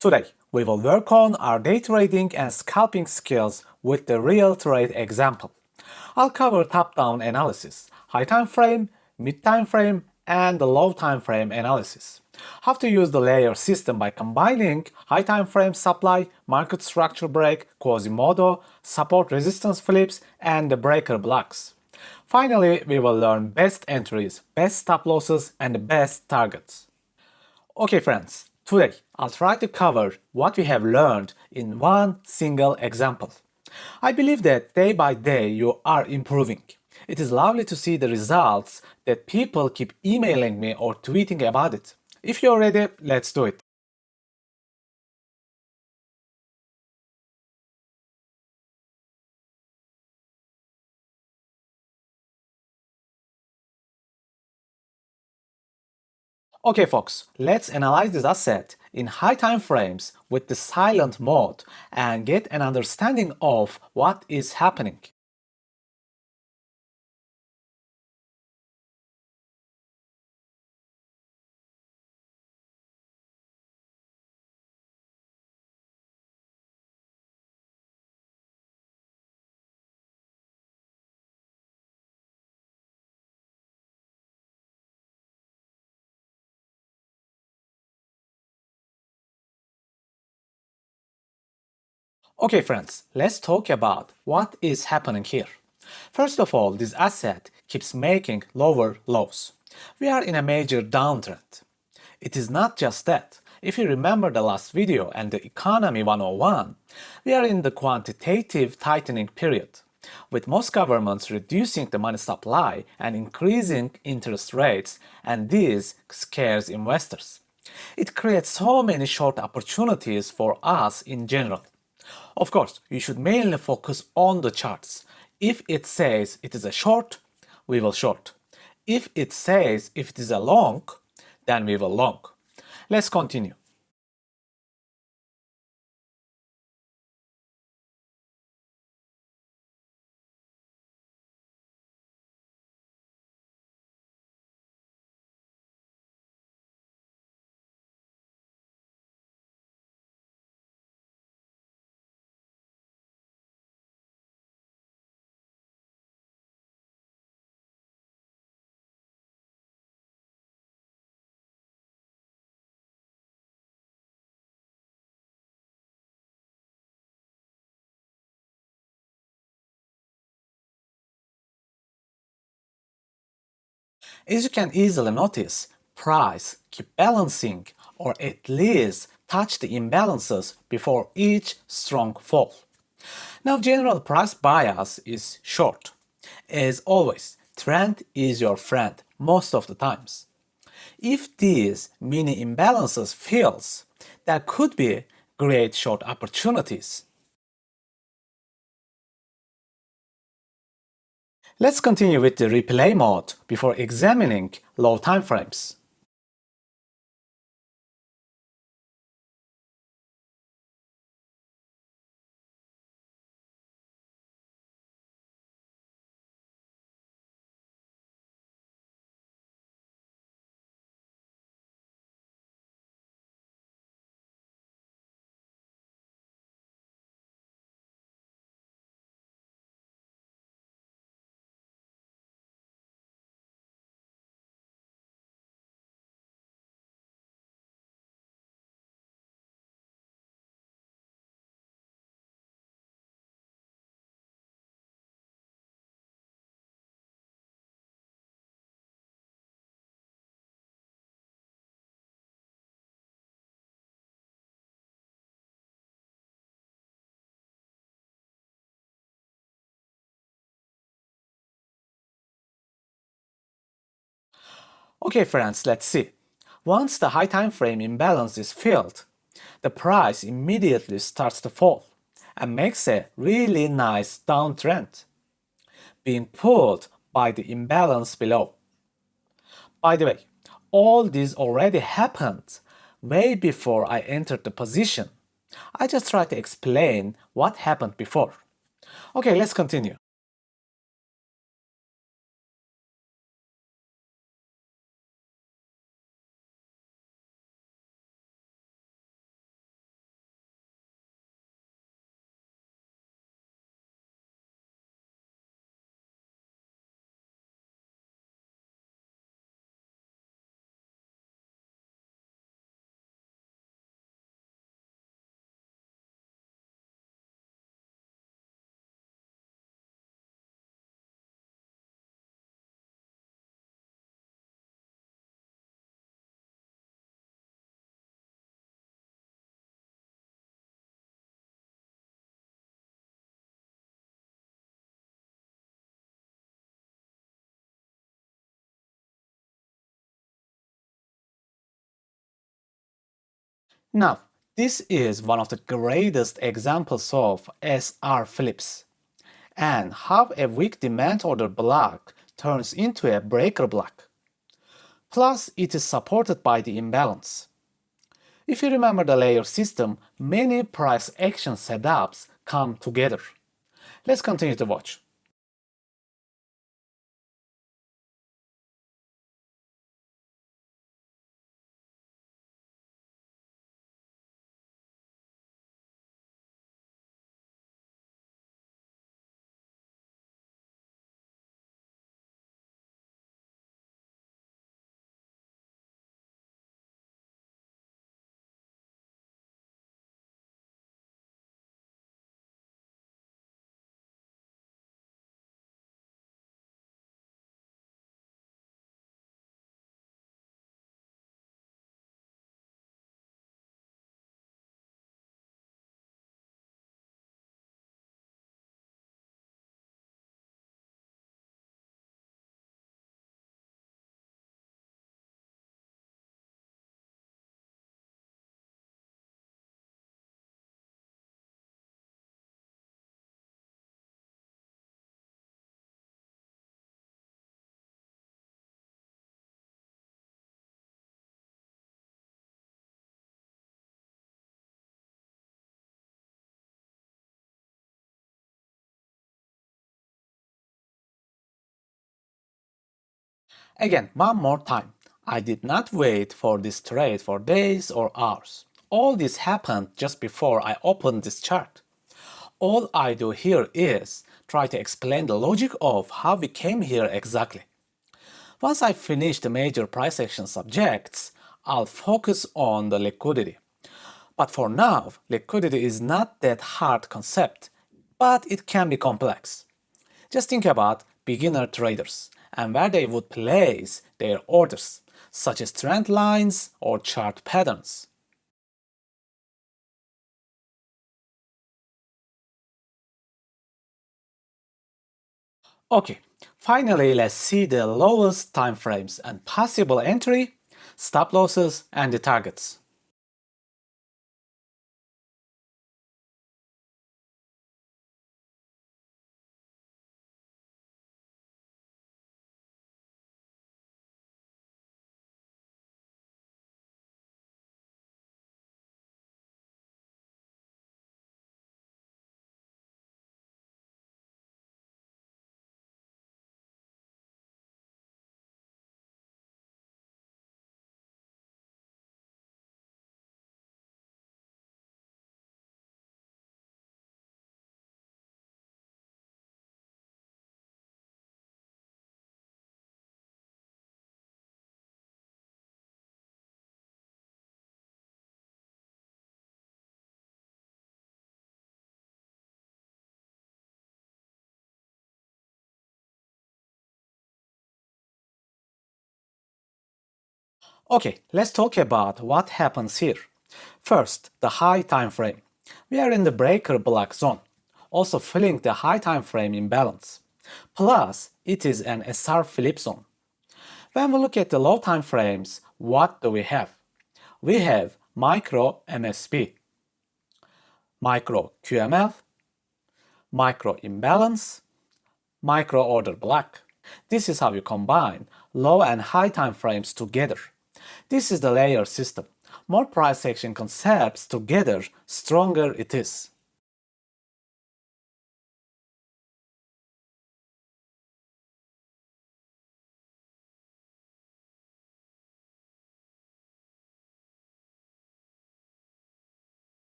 Today, we will work on our day trading and scalping skills with the real trade example. I'll cover top-down analysis, high time frame, mid time frame, and the low time frame analysis. How to use the layer system by combining high time frame supply, market structure break, Quasimodo, support resistance flips, and the breaker blocks. Finally, we will learn best entries, best stop losses, and best targets. Okay friends, today I'll try to cover what we have learned in one single example. I believe that day by day you are improving. It is lovely to see the results that people keep emailing me or tweeting about it. If you're ready, let's do it. Okay folks, let's analyze this asset in high time frames with the silent mode and get an understanding of what is happening. Okay friends, let's talk about what is happening here. First of all, this asset keeps making lower lows. We are in a major downtrend. It is not just that. If you remember the last video and the Economy 101, we are in the quantitative tightening period, with most governments reducing the money supply and increasing interest rates, and this scares investors. It creates so many short opportunities for us in general. Of course, you should mainly focus on the charts. If it says it is a short, we will short. If it says if it is a long, then we will long. Let's continue. As you can easily notice, price keep balancing or at least touch the imbalances before each strong fall. Now general price bias is short. As always, trend is your friend most of the times. If these mini imbalances fails, there could be great short opportunities. Let's continue with the replay mode before examining low time frames. Okay friends, let's see. Once the high time frame imbalance is filled, the price immediately starts to fall and makes a really nice downtrend, being pulled by the imbalance below. By the way, all this already happened way before I entered the position. I just try to explain what happened before. Okay, let's continue. Now, this is one of the greatest examples of SR flips and how a weak demand order block turns into a breaker block. Plus, it is supported by the imbalance. If you remember the layer system, many price action setups come together. Let's continue to watch. Again, one more time. I did not wait for this trade for days or hours. All this happened just before I opened this chart. All I do here is try to explain the logic of how we came here exactly. Once I finish the major price action subjects, I'll focus on the liquidity. But for now, liquidity is not that hard concept, but it can be complex. Just think about beginner traders and where they would place their orders, such as trend lines or chart patterns. Okay, finally let's see the lowest time frames and possible entry, stop losses, and the targets. Okay, let's talk about what happens here. First, the high time frame. We are in the breaker block zone, also filling the high time frame imbalance. Plus, it is an SR flip zone. When we look at the low time frames, what do we have? We have micro MSP, micro QML, micro imbalance, micro order block. This is how you combine low and high time frames together. This is the layer system. More price action concepts together, stronger it is.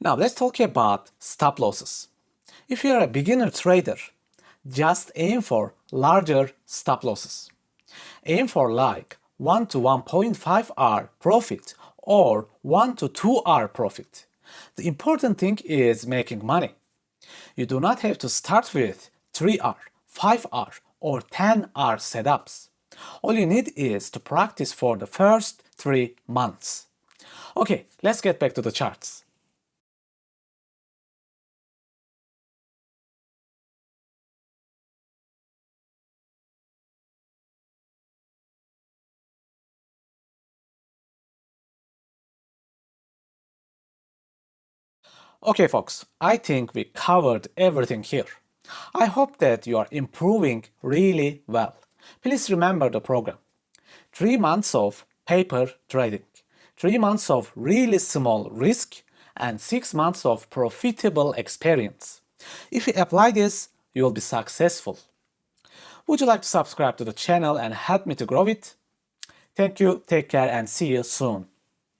Now let's talk about stop losses. If you're a beginner trader, just aim for larger stop losses. Aim for like 1 to 1.5 R profit or 1 to 2 R profit. The important thing is making money. You do not have to start with 3R, 5R, or 10-hour setups. All you need is to practice for the first 3 months. Okay, let's get back to the charts. Okay folks, I think we covered everything here. I hope that you are improving really well. Please remember the program. 3 months of paper trading, 3 months of really small risk, and 6 months of profitable experience. If you apply this, you will be successful. Would you like to subscribe to the channel and help me to grow it? Thank you, take care, and see you soon.